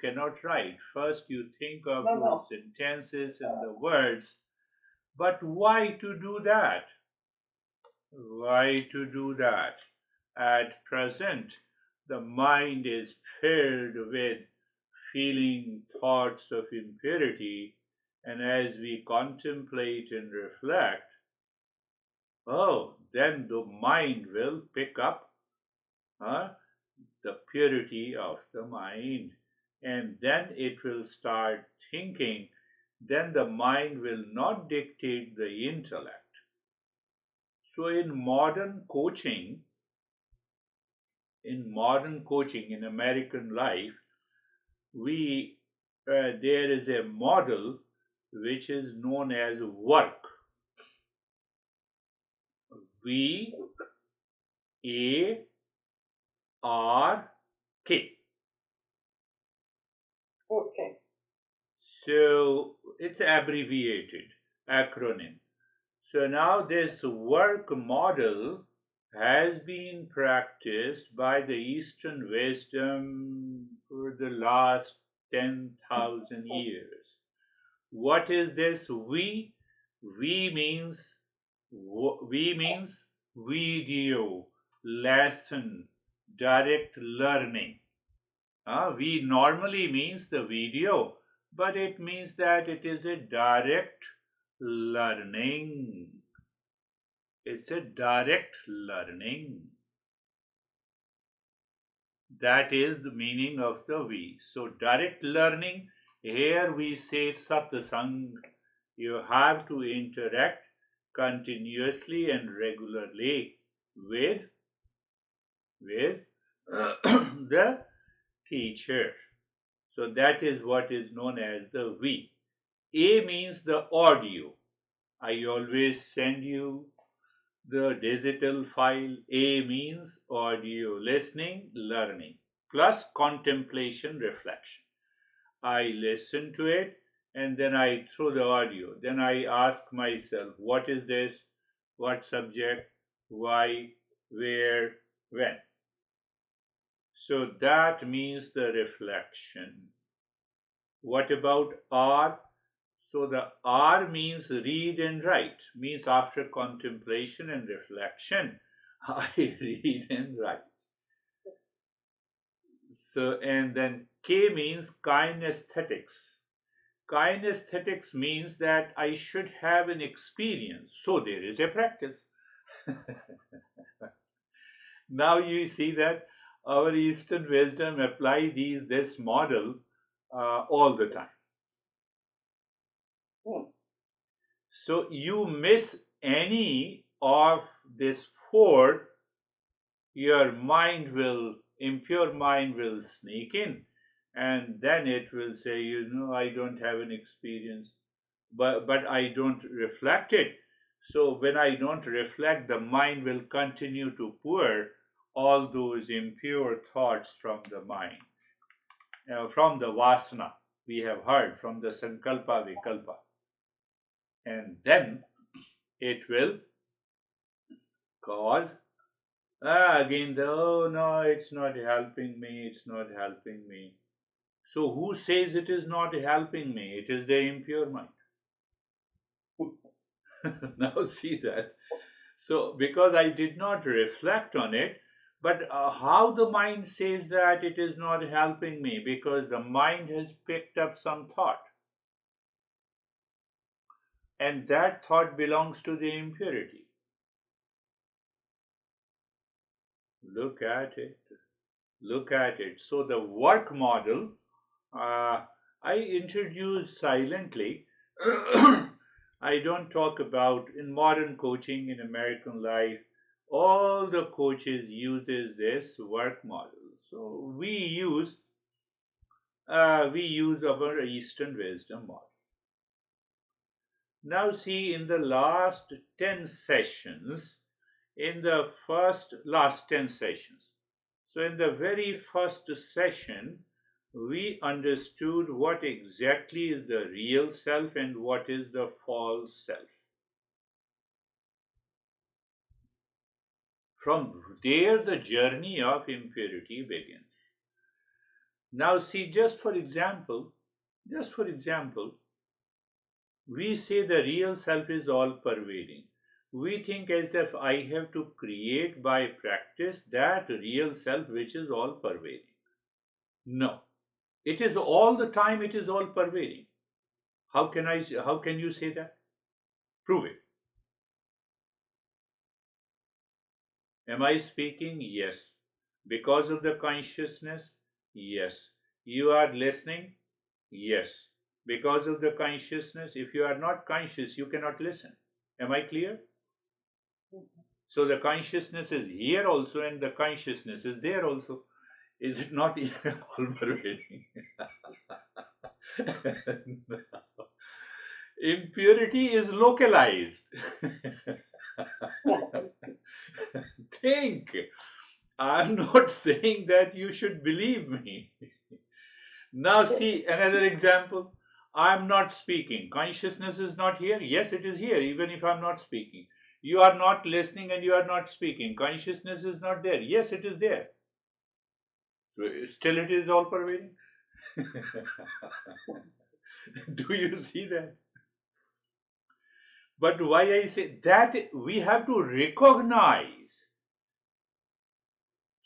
cannot write. First, you think of No, those no. sentences and the words. But why to do that? Why to do that? At present, the mind is filled with feeling thoughts of impurity, and as we contemplate and reflect, oh, then the mind will pick up uh, the purity of the mind, and then it will start thinking. Then the mind will not dictate the intellect. So, in modern coaching, in American life, we there is a model which is known as work. V A R K. Okay. So it's abbreviated acronym. So now this work model has been practiced by the Eastern wisdom for the last 10,000 years. What is this we? We means video, lesson, direct learning. We normally means the video, but it means that it is a direct learning. It's a direct learning. That is the meaning of the we. So, direct learning, here we say satsang. You have to interact continuously and regularly with the teacher. So, that is what is known as the we. A means the audio. I always send you the digital file. A means audio, listening, learning, plus contemplation, reflection. I listen to it and then I throw the audio. Then I ask myself, what is this? What subject? Why? Where? When? So that means the reflection. What about R? So the R means read and write, means after contemplation and reflection, I read and write. So, and then K means kinesthetics. Kinesthetics means that I should have an experience. So there is a practice. Now you see that our Eastern wisdom apply this model all the time. Hmm. So you miss any of this four, your impure mind will sneak in, and then it will say, I don't have an experience, but I don't reflect it. So when I don't reflect, the mind will continue to pour all those impure thoughts from the mind, from the vasana we have heard, from the sankalpa vikalpa, and then it will cause again the, oh no, it's not helping me, it's not helping me. So who says it is not helping me? It is the impure mind. Now see that. So because I did not reflect on it, but how the mind says that it is not helping me? Because the mind has picked up some thought, and that thought belongs to the impurity. Look at it. Look at it. So the work model, I introduce silently. I don't talk about in modern coaching in American life. All the coaches uses this work model. So we use our Eastern wisdom model. Now see, in the last 10 sessions, in the first last 10 sessions, so in the very first session, we understood what exactly is the real self and what is the false self. From there, the journey of impurity begins. Now see, just for example, we say the real self is all pervading. We think as if I have to create by practice that real self which is all pervading. No, it is all the time, it is all pervading. How can you say that? Prove it. Am I speaking? Yes. Because of the consciousness? Yes. You are listening? Yes. Because of the consciousness, if you are not conscious, you cannot listen. Am I clear? So the consciousness is here also and the consciousness is there also. Is it not all pervading? Impurity is localized. Think. I'm not saying that you should believe me. Now, see another example. I'm not speaking. Consciousness is not here. Yes, it is here, even if I'm not speaking. You are not listening and you are not speaking. Consciousness is not there. Yes, it is there. Still, it is all pervading. Do you see that? But why I say that we have to recognize.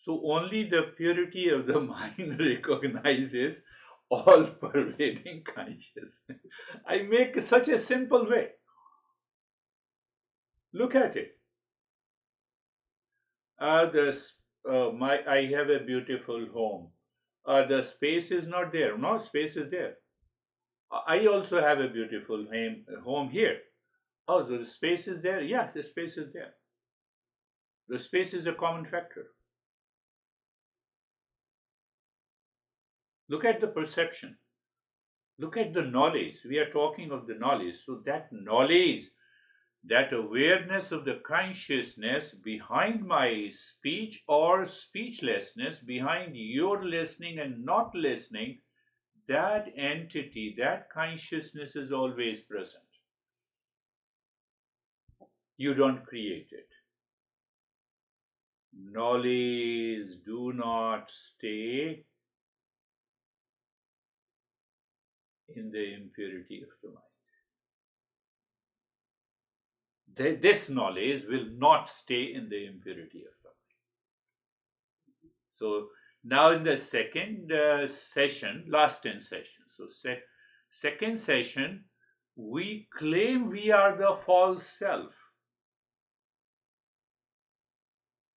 So only the purity of the mind recognizes all pervading consciousness. I make such a simple way. Look at it. I have a beautiful home. The space is not there. No, space is there. I also have a beautiful home here. Oh, so the space is there? Yeah, the space is there. The space is a common factor. Look at the perception. Look at the knowledge. We are talking of the knowledge. So that knowledge, that awareness of the consciousness behind my speech or speechlessness, behind your listening and not listening, that entity, that consciousness is always present. You don't create it. Knowledge do not stay in the impurity of the mind. This knowledge will not stay in the impurity of the mind. So now in the second session, last 10 sessions, so second session, we claim we are the false self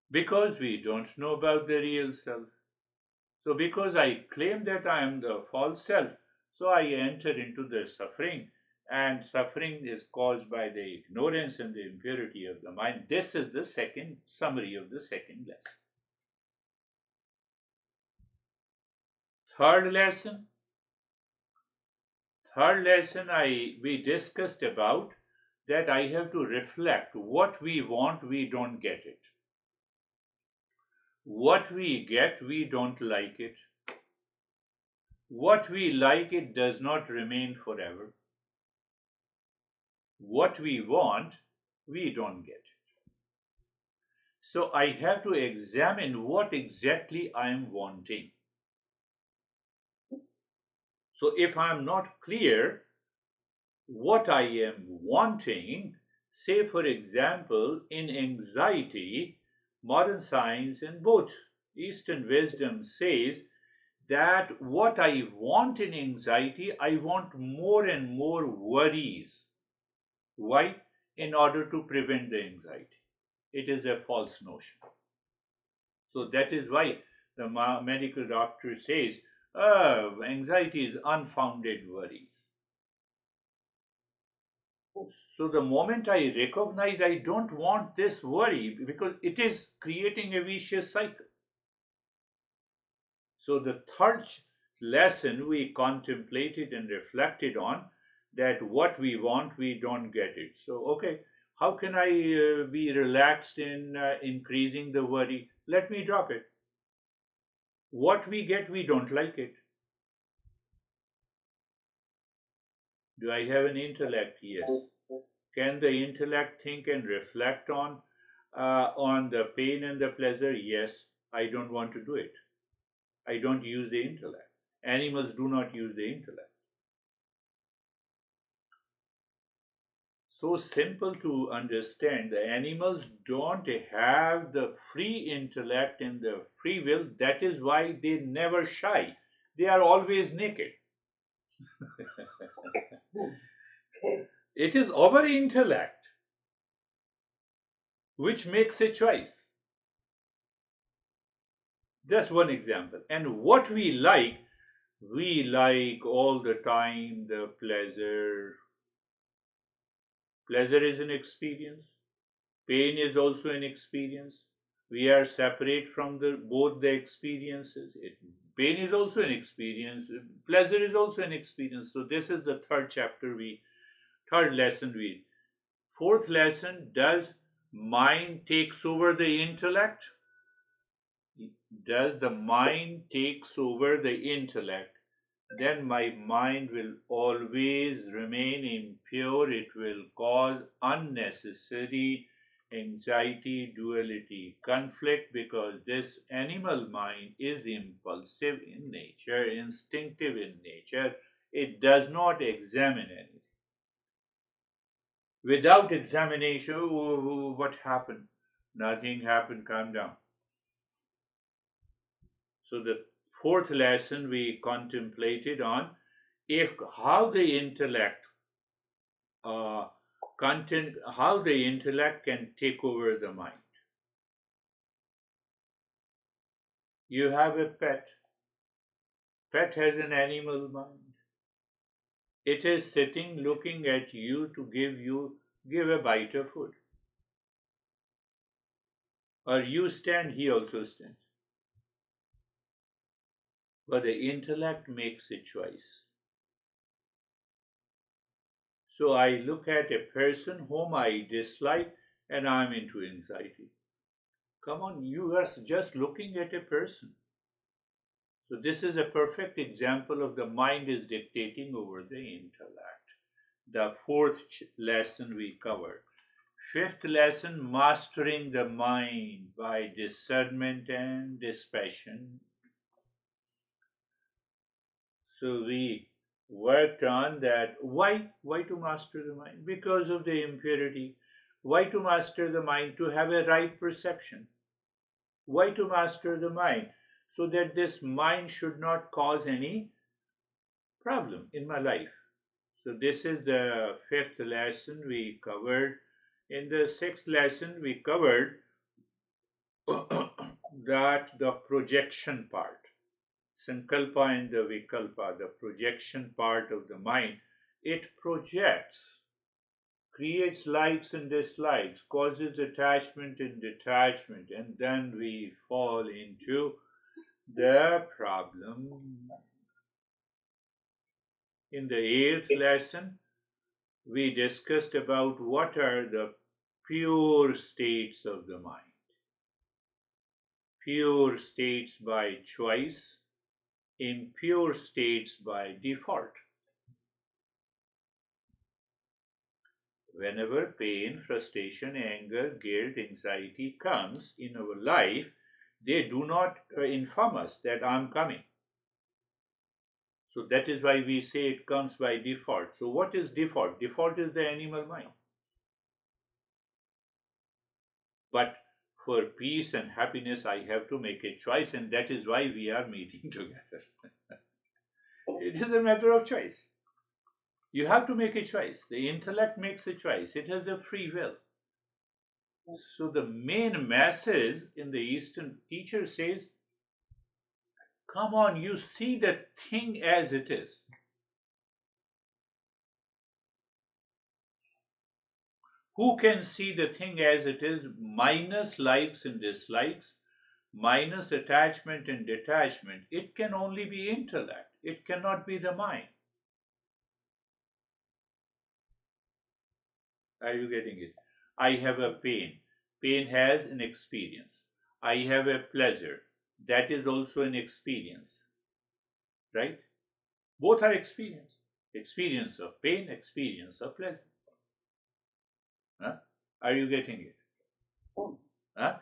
because we don't know about the real self. So because I claim that I am the false self, so I enter into the suffering, and suffering is caused by the ignorance and the impurity of the mind. This is the second summary of the second lesson. Third lesson, we discussed about that I have to reflect what we want, we don't get it. What we get, we don't like it. What we like, it does not remain forever. What we want, we don't get it. So I have to examine what exactly I am wanting. So if I am not clear what I am wanting, say for example, in anxiety, modern science and both Eastern wisdom says that what I want in anxiety, I want more and more worries. Why? In order to prevent the anxiety. It is a false notion. So that is why the medical doctor says, anxiety is unfounded worries. So the moment I recognize I don't want this worry because it is creating a vicious cycle. So the third lesson we contemplated and reflected on that what we want we don't get it. So okay, how can I be relaxed in increasing the worry? Let me drop it. What we get we don't like it. Do I have an intellect? Yes. Can the intellect think and reflect on the pain and the pleasure? Yes. I don't want to do it. I don't use the intellect. Animals do not use the intellect. So simple to understand. The animals don't have the free intellect and the free will. That is why they never shy. They are always naked. It is our intellect which makes a choice. Just one example. And what we like all the time the pleasure. Pleasure is an experience. Pain is also an experience. We are separate from both the experiences. Pain is also an experience. Pleasure is also an experience. So this is the third lesson we. Fourth lesson, does mind takes over the intellect? Does the mind takes over the intellect? Then my mind will always remain impure. It will cause unnecessary anxiety, duality, conflict, because this animal mind is impulsive in nature, instinctive in nature. It does not examine anything. Without examination, what happened? Nothing happened, calm down. So the fourth lesson we contemplated on if how the intellect how the intellect can take over the mind. You have a pet. Pet has an animal mind. It is sitting looking at you to give a bite of food. Or you stand, he also stands. But the intellect makes a choice. So I look at a person whom I dislike and I'm into anxiety. Come on, you are just looking at a person. So this is a perfect example of the mind is dictating over the intellect. The fourth lesson we covered. Fifth lesson, mastering the mind by discernment and dispassion. So we worked on that. Why to master the mind? Because of the impurity. Why to master the mind? To have a right perception. Why to master the mind? So that this mind should not cause any problem in my life. So this is the fifth lesson we covered. In the sixth lesson, we covered that the projection part, sankalpa and the vikalpa, the projection part of the mind, it projects, creates likes and dislikes, causes attachment and detachment, and then we fall into the problem. In the eighth lesson, we discussed about what are the pure states of the mind. Pure states by choice, impure states by default. Whenever pain, frustration, anger, guilt, anxiety comes in our life, they do not inform us that I'm coming. So that is why we say it comes by default. So what is default? Default is the animal mind. But for peace and happiness, I have to make a choice, and that is why we are meeting together. It is a matter of choice. You have to make a choice. The intellect makes a choice, it has a free will. So, the main message in the Eastern teacher says, come on, you see the thing as it is. Who can see the thing as it is, minus likes and dislikes, minus attachment and detachment? It can only be intellect, it cannot be the mind. Are you getting it? I have a pain. Pain has an experience. I have a pleasure. That is also an experience. Right? Both are experience. Experience of pain, experience of pleasure. Huh? Are you getting it? Huh?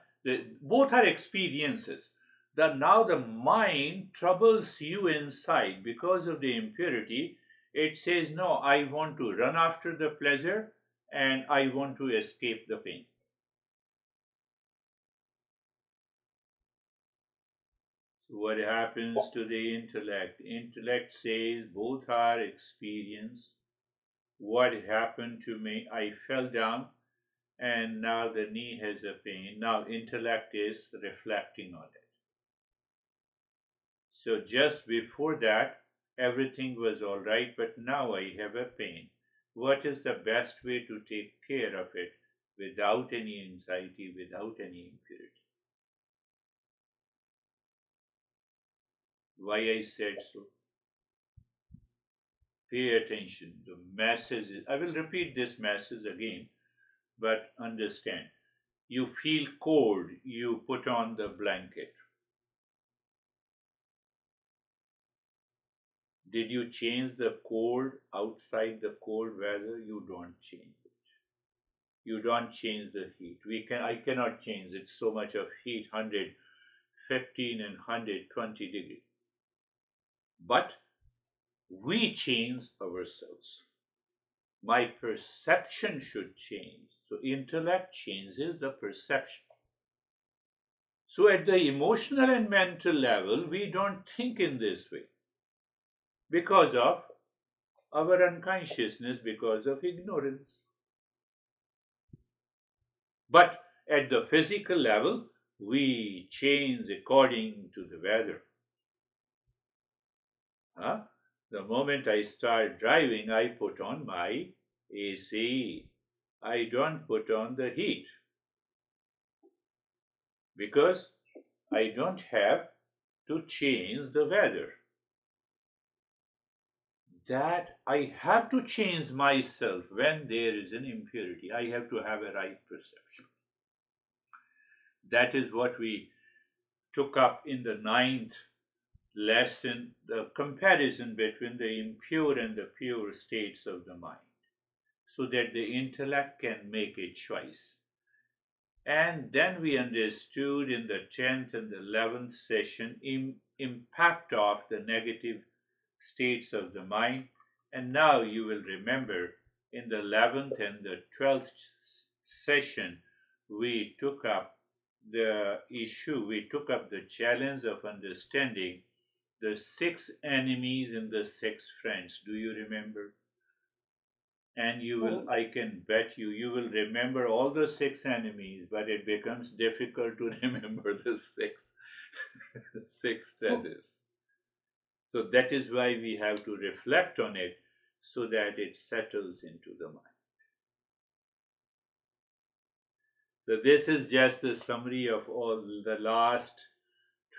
Both are experiences. Now the mind troubles you inside because of the impurity. It says, no, I want to run after the pleasure and I want to escape the pain. So what happens to the intellect? Intellect says both are experience. What happened to me? I fell down and now the knee has a pain. Now intellect is reflecting on it. So just before that, everything was all right, but now I have a pain. What is the best way to take care of it without any anxiety, without any impurity? Why I said so? Pay attention. The message is, I will repeat this message again, but understand. You feel cold, you put on the blanket. Did you change the cold outside the cold weather? You don't change it. You don't change the heat. I cannot change it. So much of heat, 115 and 120 degrees. But we change ourselves. My perception should change. So intellect changes the perception. So at the emotional and mental level, we don't think in this way because of our unconsciousness, because of ignorance. But at the physical level, we change according to the weather. Huh? The moment I start driving, I put on my AC. I don't put on the heat because I don't have to change the weather. That I have to change myself when there is an impurity. I have to have a right perception. That is what we took up in the ninth lesson, the comparison between the impure and the pure states of the mind, so that the intellect can make a choice. And then we understood in the 10th and the 11th session impact of the negative states of the mind. And now you will remember in the 11th and the 12th session, we took up the challenge of understanding the 6 enemies and the 6 friends. Do you remember? And I can bet you will remember all the 6 enemies, but it becomes difficult to remember the six treasures. So that is why we have to reflect on it so that it settles into the mind. So this is just a summary of all the last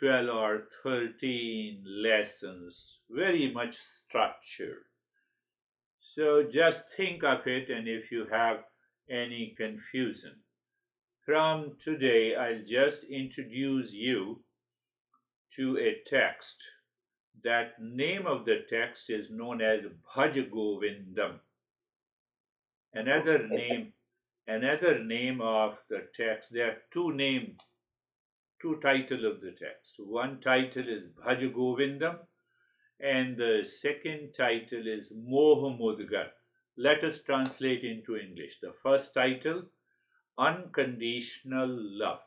12 or 13 lessons, very much structured. So just think of it, and if you have any confusion, from today I'll just introduce you to a text. That name of the text is known as Bhaj Govindam. Another name of the text, there are two titles of the text. One title is Bhaj Govindam and the second title is Moh Mudgar. Let us translate into English. The first title, Unconditional Love.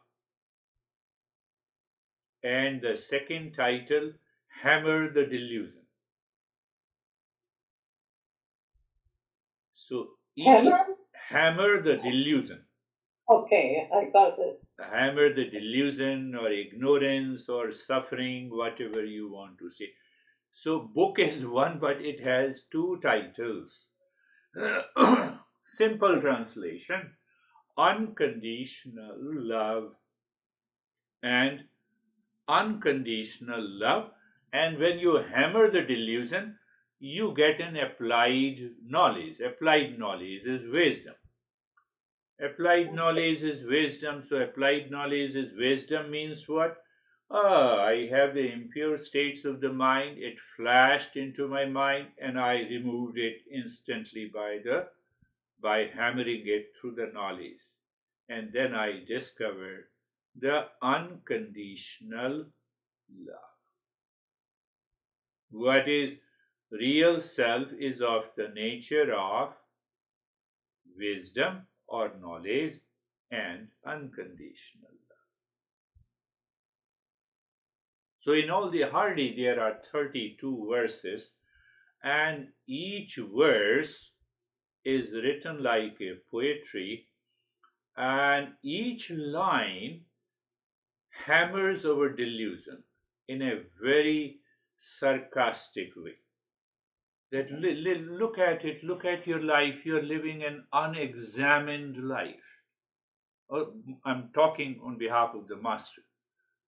And the second title, Hammer the Delusion. So, hammer the delusion. Okay, I got it. Hammer the delusion or ignorance or suffering, whatever you want to say. So, book is one, but it has two titles. Simple translation, Unconditional Love and Unconditional Love. And when you hammer the delusion, you get an applied knowledge. Applied knowledge is wisdom. Applied knowledge is wisdom. So applied knowledge is wisdom means what? I have the impure states of the mind. It flashed into my mind and I removed it instantly by hammering it through the knowledge. And then I discovered the unconditional love. What is real self is of the nature of wisdom or knowledge and unconditional love. So in all the Hardy there are 32 verses, and each verse is written like a poetry, and each line hammers our delusion in a very sarcastic way. That look at it, look at your life, you're living an unexamined life. I'm talking on behalf of the master.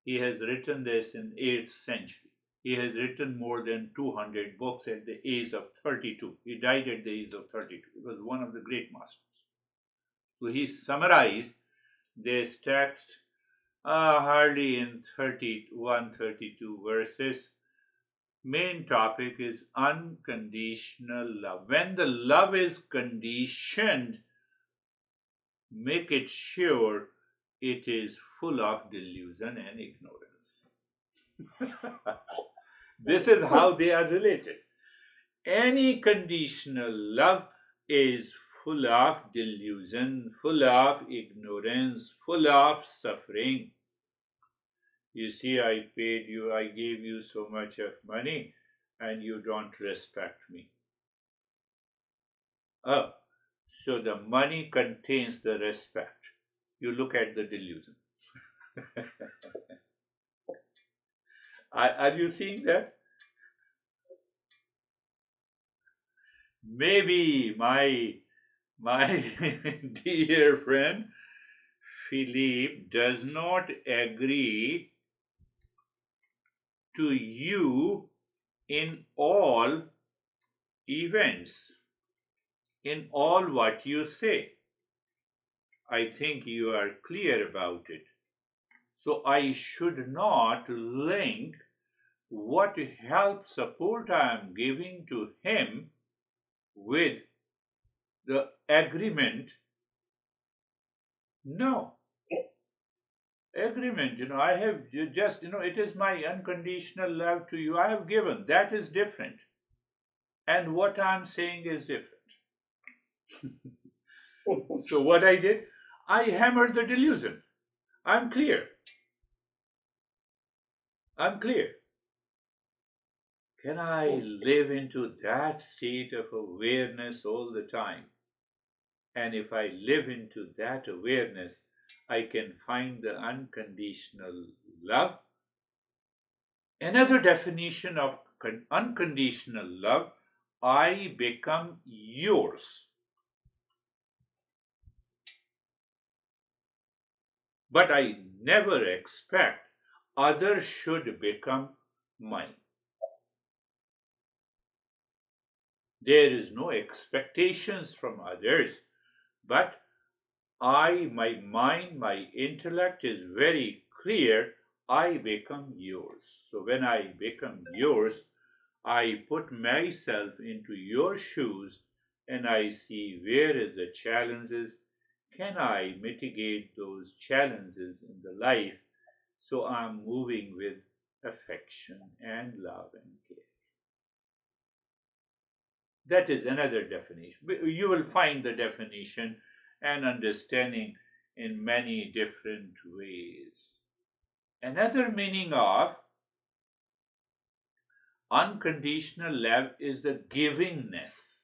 He has written this in 8th century. He has written more than 200 books at the age of 32. He died at the age of 32. He was one of the great masters. So he summarized this text hardly in 31, 32 verses. Main topic is unconditional love. When the love is conditioned, make it sure it is full of delusion and ignorance. This is how they are related. Any conditional love is full of delusion, full of ignorance, full of suffering. You see, I paid you, I gave you so much of money, and you don't respect me. Oh, so the money contains the respect. You look at the delusion. Are you seeing that? Maybe my dear friend Philippe does not agree to you in all events, in all what you say. I think you are clear about it. So I should not link what help support I am giving to him with the agreement. No. Agreement, I have just, it is my unconditional love to you. I have given. That is different. And what I'm saying is different. So what I did, I hammered the delusion. I'm clear. I'm clear. Can I live into that state of awareness all the time? And if I live into that awareness, I can find the unconditional love. Another definition of unconditional love, I become yours. But I never expect others should become mine. There is no expectations from others, but my mind, my intellect is very clear. I become yours. So when I become yours, I put myself into your shoes and I see where is the challenges. Can I mitigate those challenges in the life? So I'm moving with affection and love and care. That is another definition. You will find the definition and understanding in many different ways. Another meaning of unconditional love is the givingness.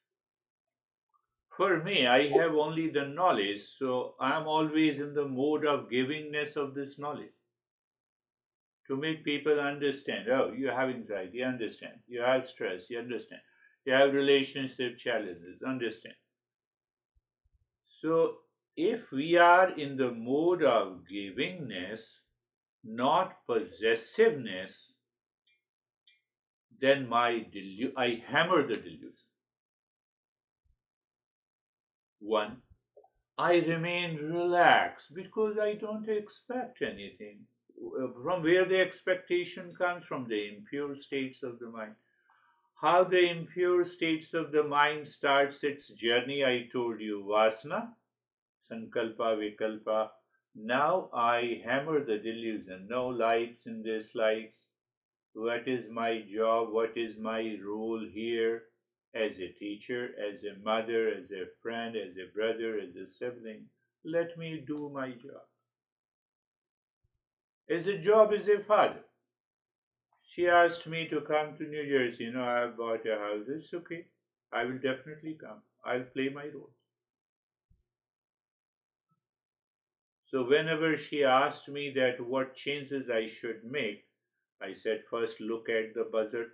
For me, I have only the knowledge, so I'm always in the mode of givingness of this knowledge. To make people understand, oh, you have anxiety, you understand. You have stress, you understand. You have relationship challenges, understand. So, if we are in the mode of givingness, not possessiveness, then I hammer the delusion. One, I remain relaxed because I don't expect anything. From where the expectation comes from, the impure states of the mind. How the impure states of the mind starts its journey, I told you, vasana, sankalpa, vikalpa. Now I hammer the delusion. No likes and dislikes. what is my job, what is my role here as a teacher, as a mother, as a friend, as a brother, as a sibling. Let me do my job. As a job as a father. She asked me to come to New Jersey. I bought a house. It's okay. I will definitely come. I'll play my role. So whenever she asked me that what changes I should make, I said first look at the budget.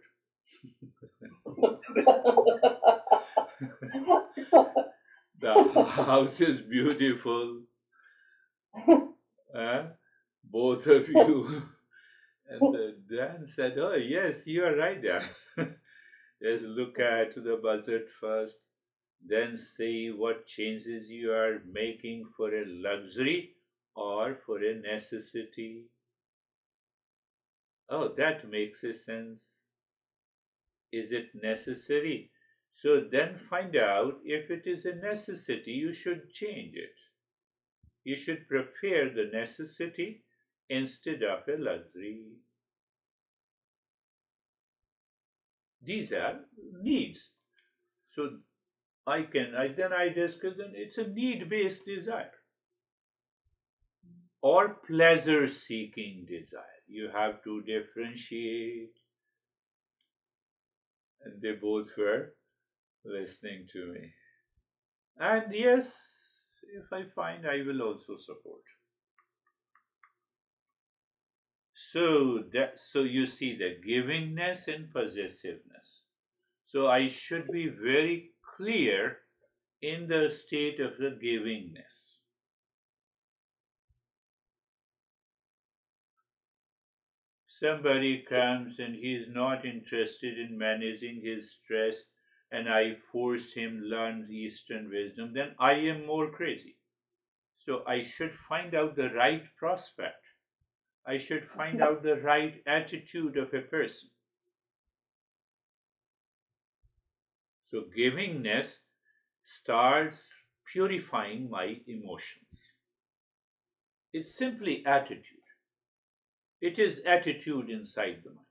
The house is beautiful. Uh, both of you. And Dan said, oh, yes, you are right, Dan. Just look at the budget first, then see what changes you are making for a luxury or for a necessity. Oh, that makes a sense. Is it necessary? So then find out if it is a necessity, you should change it. You should prefer the necessity instead of a luxury. These are needs. So then I discuss that it's a need-based desire or pleasure-seeking desire. You have to differentiate. And they both were listening to me. And yes, if I find, I will also support. So you see the givingness and possessiveness. So I should be very clear in the state of the givingness. Somebody comes and he is not interested in managing his stress, and I force him learn Eastern wisdom, then I am more crazy. So I should find out the right prospect. I should find out the right attitude of a person. So givingness starts purifying my emotions. It's simply attitude. It is attitude inside the mind.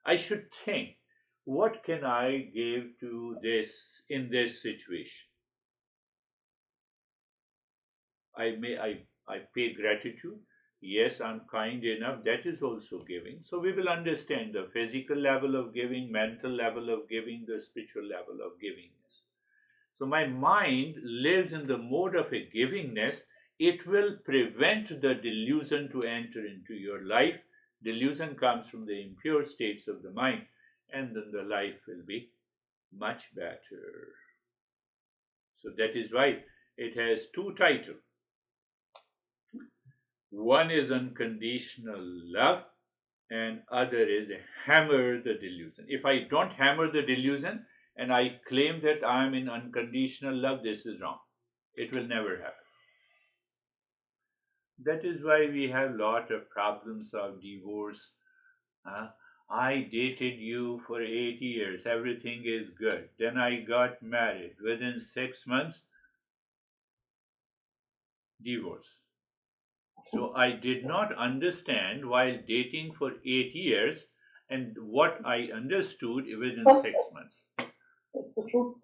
I should think, what can I give to this in this situation? I pay gratitude. Yes, I'm kind enough. That is also giving. So we will understand the physical level of giving, mental level of giving, the spiritual level of givingness. So my mind lives in the mode of a givingness. It will prevent the delusion to enter into your life. Delusion comes from the impure states of the mind, and then the life will be much better. So that is why it has two titles. One is unconditional love, and other is hammer the delusion. If I don't hammer the delusion and I claim that I am in unconditional love, this is wrong. It will never happen. That is why we have lot of problems of divorce. I dated you for 8 years, everything is good. Then I got married. Within 6 months, divorce. So I did not understand while dating for 8 years and what I understood within 6 months. That's the truth.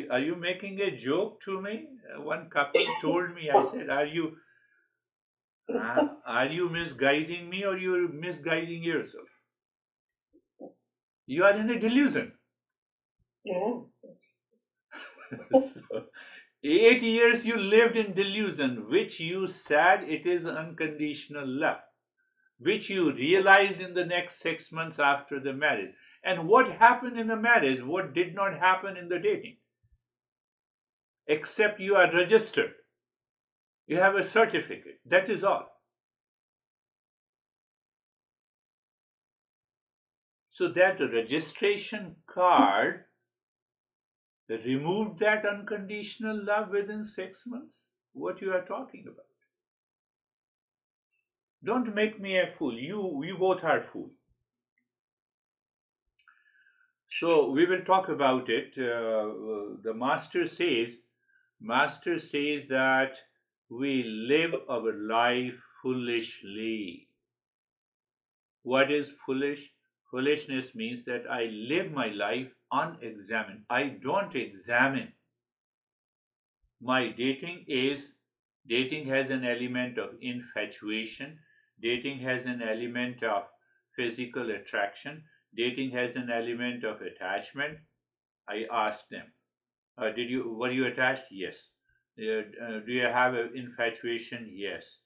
Are you making a joke to me? One couple told me, I said, are you misguiding me or you're misguiding yourself? You are in a delusion. Yeah. So, 8 years you lived in delusion, which you said it is unconditional love, which you realize in the next 6 months after the marriage. And what happened in the marriage? What did not happen in the dating? Except you are registered. You have a certificate. That is all. So that registration card removed that unconditional love within 6 months. What you are talking about? Don't make me a fool. You both are fool. So we will talk about it. The master says that we live our life foolishly. What is foolish? Foolishness means that I live my life unexamined. I don't examine. My dating has an element of infatuation, dating has an element of physical attraction, dating has an element of attachment. I asked them, were you attached? Yes. Do you have an infatuation? Yes.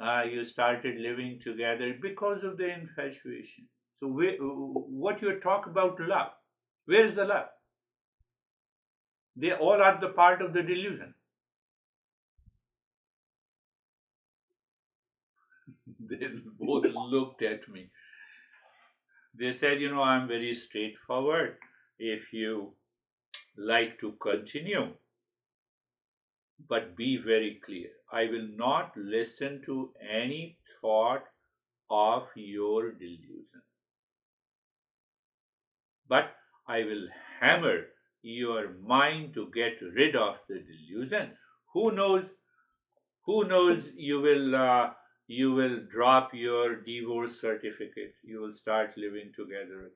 You started living together because of the infatuation. So what you talk about love? Where is the love? They all are the part of the delusion. They both looked at me. They said, I'm very straightforward. If you like to continue, but be very clear. I will not listen to any thought of your delusion, but I will hammer your mind to get rid of the delusion. Who knows? Who knows? You will drop your divorce certificate. You will start living together.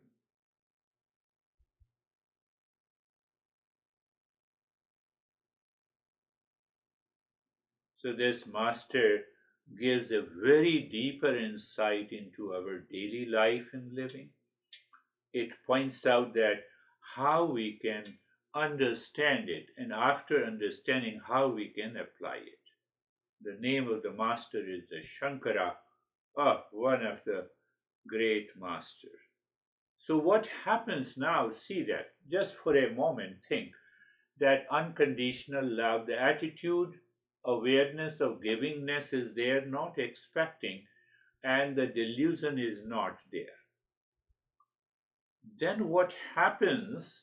So this master gives a very deeper insight into our daily life and living. It points out that how we can understand it, and after understanding how we can apply it. The name of the master is the Shankara, one of the great masters. So what happens now? See that just for a moment, think that unconditional love, the attitude, awareness of givingness is there, not expecting, and the delusion is not there. Then what happens?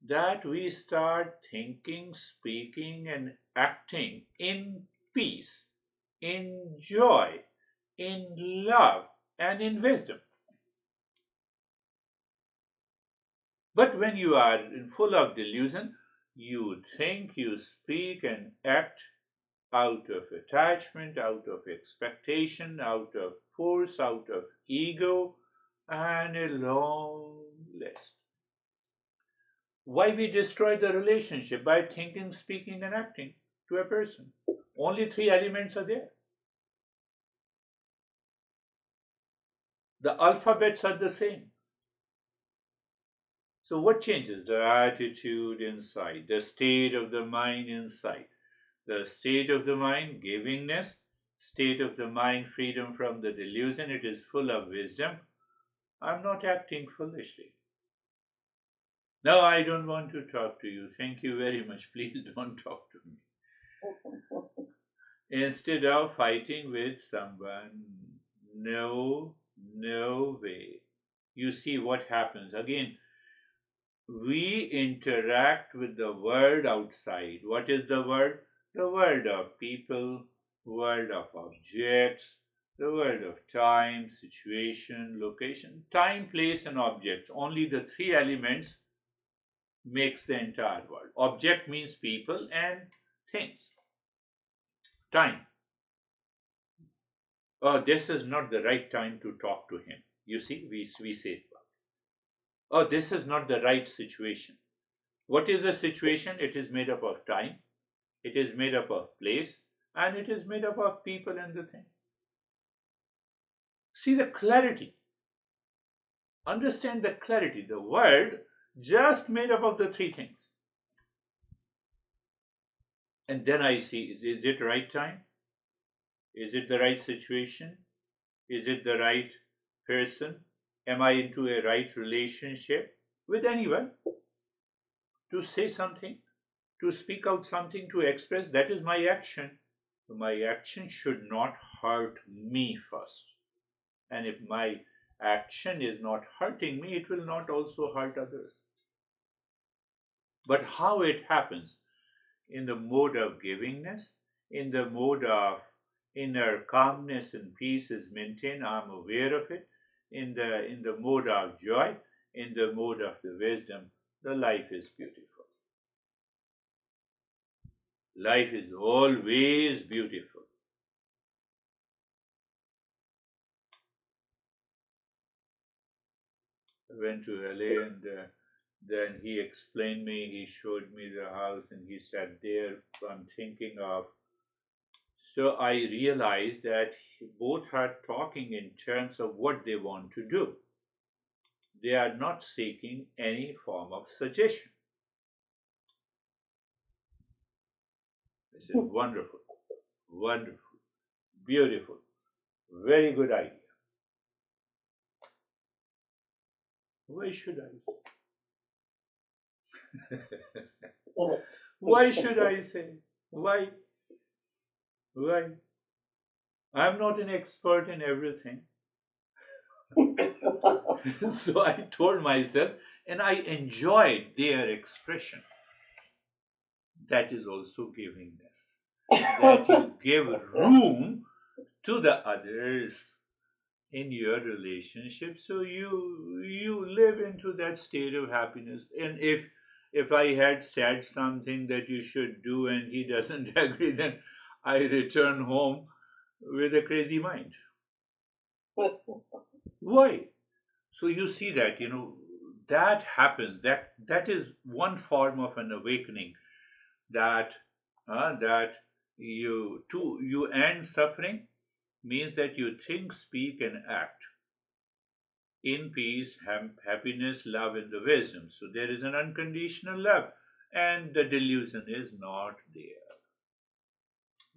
That we start thinking, speaking, and acting in peace, in joy, in love, and in wisdom. But when you are full of delusion, you think, you speak, and act out of attachment, out of expectation, out of force, out of ego, and a long list. Why we destroy the relationship? By thinking, speaking, and acting to a person. Only three elements are there. The alphabets are the same. So what changes? The attitude inside, the state of the mind inside. The state of the mind, givingness, state of the mind, freedom from the delusion. It is full of wisdom. I'm not acting foolishly. No, I don't want to talk to you. Thank you very much. Please don't talk to me. Instead of fighting with someone, no, no way. You see what happens. Again, we interact with the world outside. What is the world? The world of people, world of objects, the world of time, situation, location, time, place, and objects. Only the three elements makes the entire world. Object means people and things. Time. Oh, this is not the right time to talk to him. You see, we say, oh, this is not the right situation. What is a situation? It is made up of time, it is made up of place, and it is made up of people and the thing. See the clarity. Understand the clarity. The world just made up of the three things. And then I see, is it the right time? Is it the right situation? Is it the right person? Am I into a right relationship with anyone? To say something, to speak out something, to express, that is my action. My action should not hurt me first. And if my action is not hurting me, it will not also hurt others. But how it happens? In the mode of givingness, in the mode of inner calmness and peace is maintained. I'm aware of it. In the mode of joy, in the mode of the wisdom, the life is beautiful. Life is always beautiful. went to LA, and then he explained me, he showed me the house, and he said, there I'm thinking of. So I realized that both are talking in terms of what they want to do. They are not seeking any form of suggestion. I said, wonderful, wonderful, beautiful, very good idea. Why should I? Why should I say? Why? Why? I'm not an expert in everything. So I told myself, and I enjoyed their expression. That is also givingness. That you give room to the others in your relationship, so you live into that state of happiness. And if I had said something that you should do and he doesn't agree, then I return home with a crazy mind. Why? So you see that, that happens. That is one form of an awakening, that that you end suffering, means that you think, speak, and act in peace, happiness, love, and the wisdom. So there is an unconditional love, and the delusion is not there.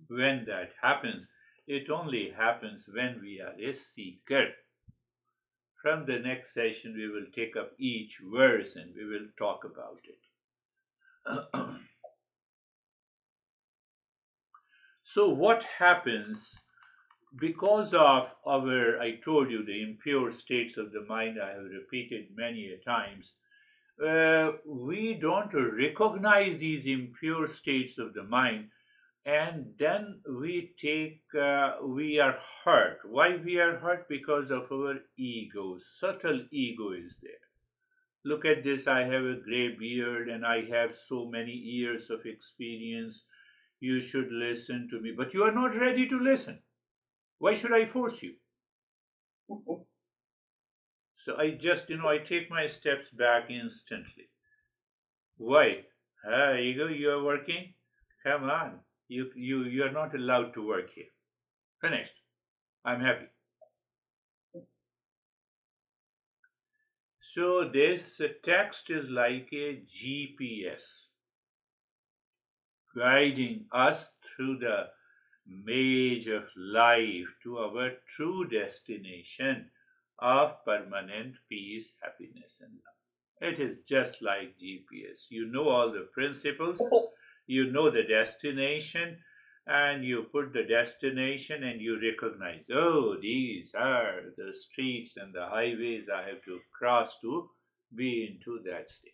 When that happens, it only happens when we are a seeker. From the next session, we will take up each verse and we will talk about it. So, what happens because of our, I told you, the impure states of the mind, I have repeated many a times, we don't recognize these impure states of the mind, and then we are hurt. Why we are hurt? Because of our ego. Subtle ego is there. Look at this, I have a gray beard and I have so many years of experience. You should listen to me, but you are not ready to listen. Why should I force you? So I just, I take my steps back instantly. Why? Ego, you are working? Come on. You are not allowed to work here. Finished. I'm happy. So this text is like a GPS guiding us through the maze of life to our true destination of permanent peace, happiness, and love. It is just like GPS. You know all the principles, you know the destination, and you put the destination and you recognize, oh, these are the streets and the highways I have to cross to be into that state.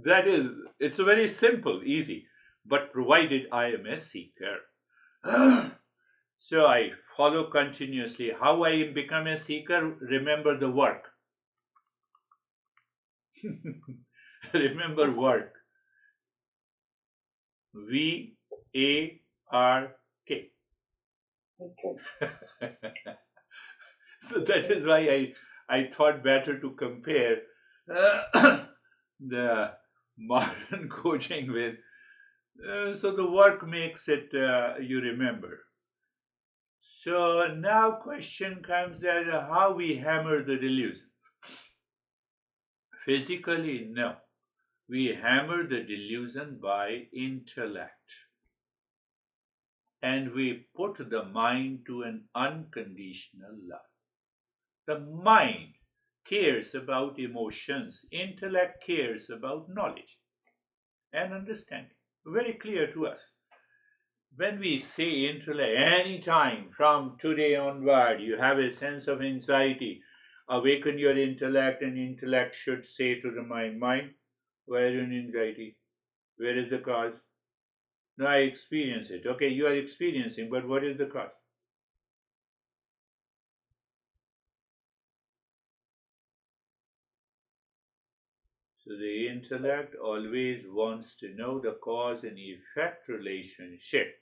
That is, it's very simple, easy, but provided I am a seeker. So I follow continuously. How I become a seeker? Remember the work. Remember work. VARK. So that is why I thought better to compare the modern coaching with. So the work makes it, you remember. So now question comes that how we hammer the delusion. Physically, no. We hammer the delusion by intellect. And we put the mind to an unconditional love. The mind cares about emotions. Intellect cares about knowledge and understanding. Very clear to us. When we say intellect, any time from today onward, you have a sense of anxiety, awaken your intellect, and intellect should say to the mind, mind, where is your anxiety? Where is the cause? No, I experience it. Okay, you are experiencing, but what is the cause? So the intellect always wants to know the cause and effect relationship.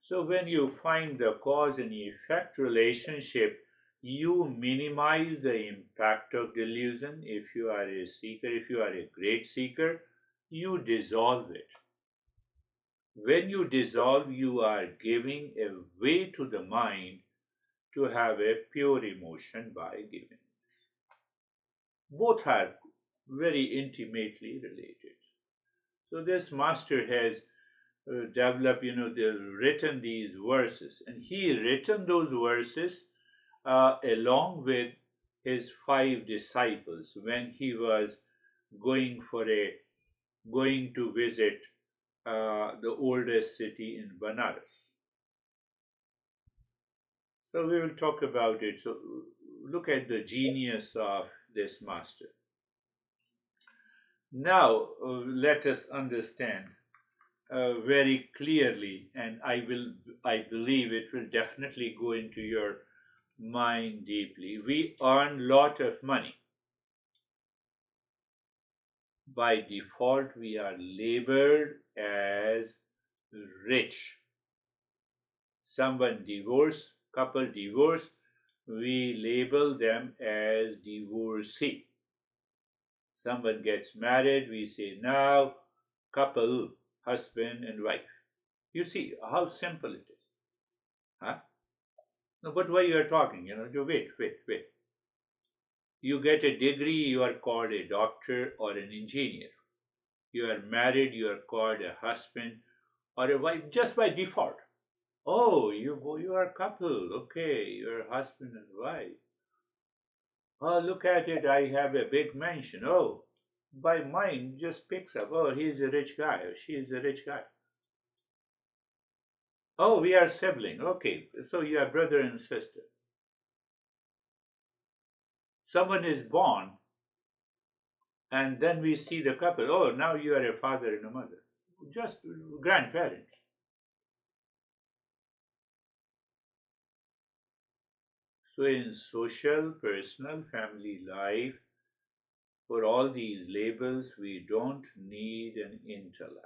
So when you find the cause and effect relationship, you minimize the impact of delusion. If you are a seeker, if you are a great seeker, you dissolve it. When you dissolve, you are giving a way to the mind to have a pure emotion by giving this. Both are very intimately related. So this master has developed, written these verses, and he written those verses along with his five disciples when he was going for a going to visit the oldest city in Banaras. So we will talk about it. So look at the genius of this master. Now let us understand very clearly, and I believe it will definitely go into your mind deeply. We earn lot of money. By default, we are labeled as rich. Someone divorced, couple divorced, we label them as divorcee. Someone gets married, we say now couple, husband and wife. You see how simple it is. Huh? No, but why you are talking? You wait. You get a degree, you are called a doctor or an engineer. You are married, you are called a husband or a wife just by default. Oh, you are a couple. Okay, you're husband and wife. Oh, look at it. I have a big mansion. Oh, by mind just picks up. Oh, he's a rich guy. Or she is a rich guy. Oh, we are sibling. Okay, so you are brother and sister. Someone is born, and then we see the couple. Oh, now you are a father and a mother. Just grandparents. So in social, personal, family life, for all these labels, we don't need an intellect.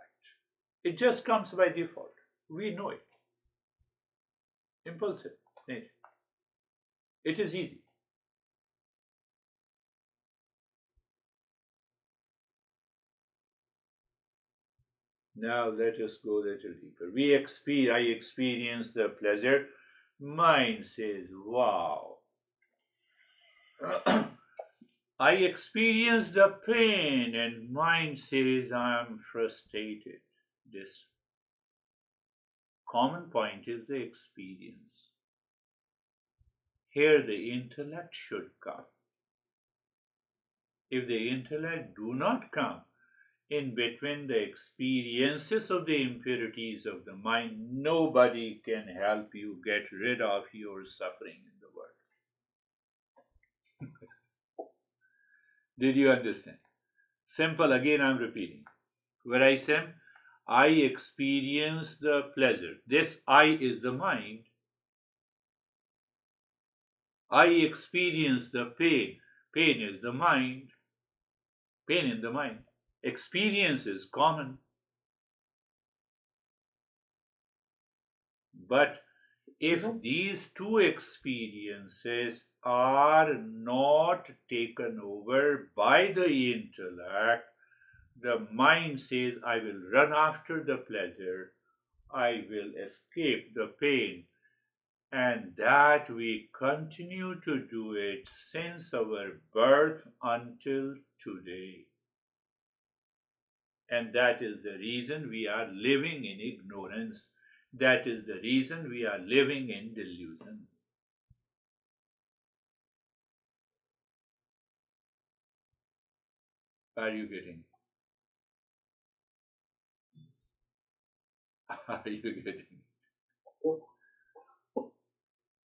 It just comes by default. We know it. Impulsive nature. It is easy. Now let us go a little deeper. I experience the pleasure. Mind says, wow. I experience the pain, and mind says, I'm frustrated. This common point is the experience. Here the intellect should come. If the intellect do not come in between the experiences of the impurities of the mind, nobody can help you get rid of your suffering in the world. Did you understand? Simple, again I'm repeating. Where I say, I experience the pleasure. This I is the mind. I experience the pain. Pain is the mind. Pain in the mind. Experience is common. But if these two experiences are not taken over by the intellect, the mind says, I will run after the pleasure, I will escape the pain, and that we continue to do it since our birth until today. And that is the reason we are living in ignorance. That is the reason we are living in delusion. Are you getting? Are you getting?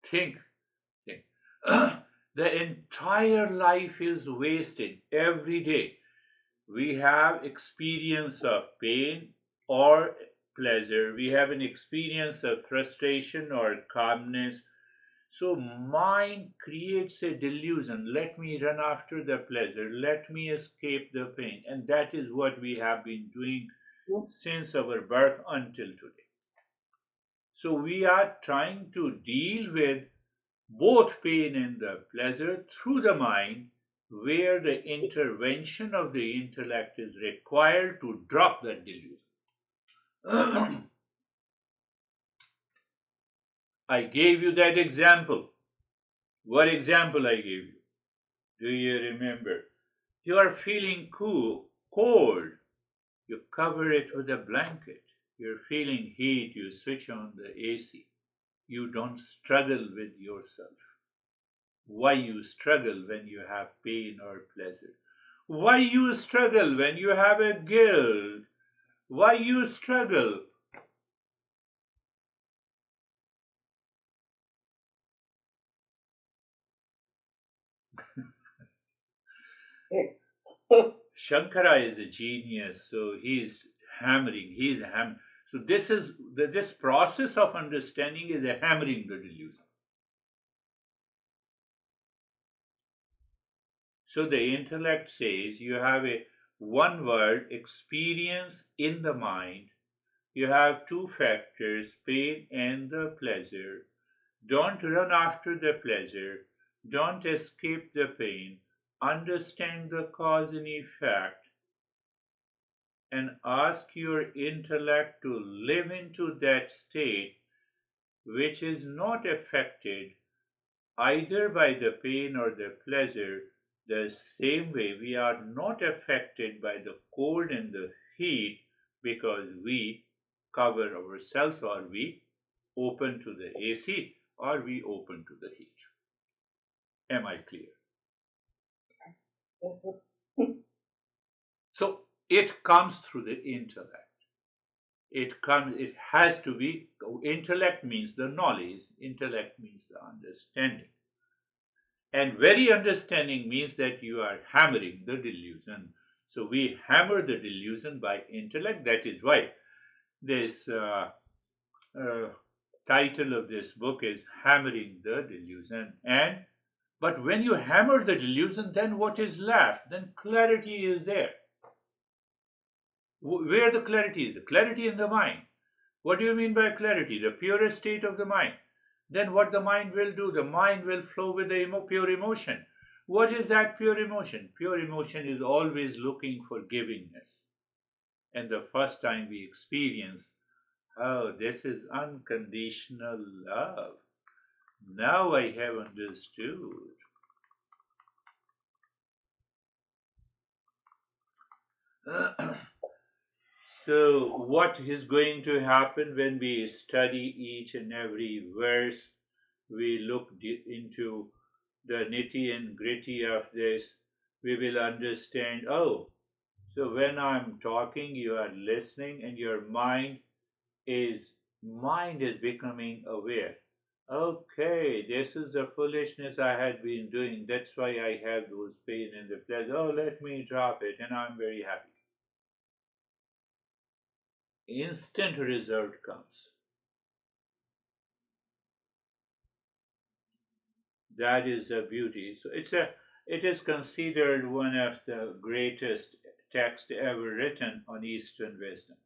Think, think. The entire life is wasted every day. We have experience of pain or pleasure. We have an experience of frustration or calmness. So mind creates a delusion. Let me run after the pleasure. Let me escape the pain. And that is what we have been doing since our birth until today. So we are trying to deal with both pain and the pleasure through the mind, where the intervention of the intellect is required to drop that delusion. I gave you that example. What example I gave you? Do you remember? You are feeling cold. You cover it with a blanket. You're feeling heat. You switch on the AC. You don't struggle with yourself. Why you struggle when you have pain or pleasure? Why you struggle when you have a guilt? Why you struggle? Shankara is a genius, so he's hammering. So this process of understanding is a hammering the delusion. So the intellect says you have a one word experience in the mind. You have two factors, pain and the pleasure. Don't run after the pleasure. Don't escape the pain. Understand the cause and effect and ask your intellect to live into that state which is not affected either by the pain or the pleasure, the same way we are not affected by the cold and the heat because we cover ourselves, or we open to the AC, or we open to the heat. Am I clear? So it comes through the intellect. It has to be, intellect means the knowledge, intellect means the understanding. And very understanding means that you are hammering the delusion. So we hammer the delusion by intellect. That is why this uh, title of this book is Hammering the Delusion. But when you hammer the delusion, then what is left? Then clarity is there. Where the clarity is? The clarity in the mind. What do you mean by clarity? The purest state of the mind. Then what the mind will do? The mind will flow with the pure emotion. What is that pure emotion? Pure emotion is always looking for givingness. And the first time we experience, oh, this is unconditional love. Now I have understood. So, what is going to happen when we study each and every verse? We look into the nitty and gritty of this. We will understand, oh, so when I'm talking, you are listening, and your mind is becoming aware. Okay, this is the foolishness I had been doing. That's why I have those pain and the pleasure. Oh, let me drop it, and I'm very happy. Instant result comes. That is the beauty. So it is considered one of the greatest texts ever written on Eastern wisdom.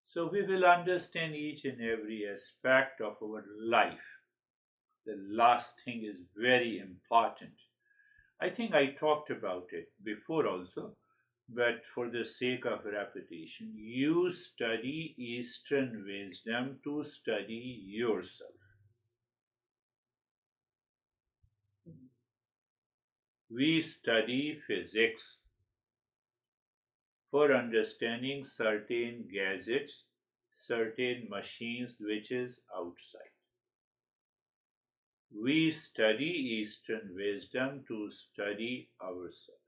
So we will understand each and every aspect of our life. The last thing is very important. I think I talked about it before also, but for the sake of repetition, you study Eastern wisdom to study yourself. We study physics for understanding certain gadgets, certain machines which is outside. We study Eastern wisdom to study ourselves.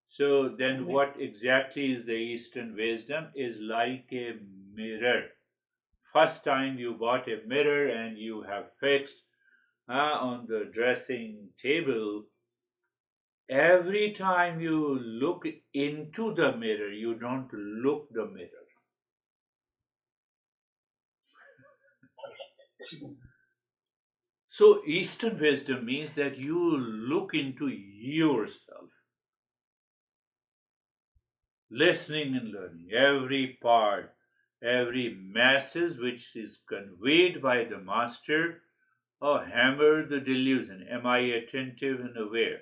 So then what exactly is the Eastern wisdom? Is like a mirror. First time you bought a mirror and you have fixed on the dressing table, every time you look into the mirror, you don't look the mirror. So Eastern wisdom means that you look into yourself. listening and learning. Every part, every message which is conveyed by the master, oh, hammer the delusion. Am I attentive and aware?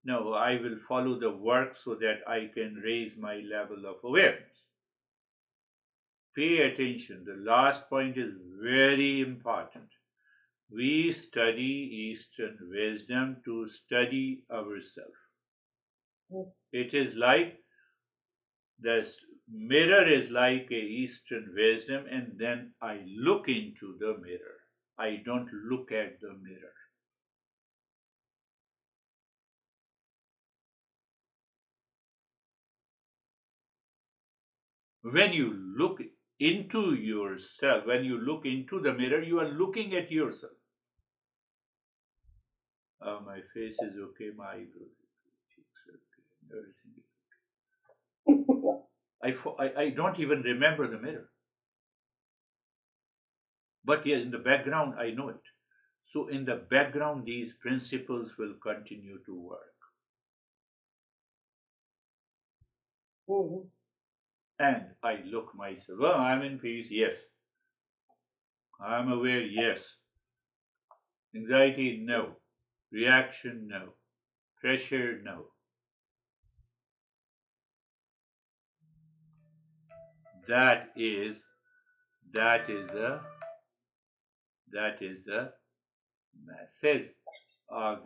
No, I will follow the work so that I can raise my level of awareness. Pay attention. The last point is very important. We study Eastern wisdom to study ourselves. It is like the mirror is like a Eastern wisdom, and then I look into the mirror. I don't look at the mirror. When you look into yourself, when you look into the mirror, you are looking at yourself. My face is okay, my eyebrows cheeks okay, everything is I don't even remember the mirror. But yeah, in the background, I know it. So in the background, these principles will continue to work. Mhm. And I look myself, well, I'm in peace, yes. I'm aware, yes. Anxiety, no. Reaction, no. Pressure, no. That is that is the that is the message of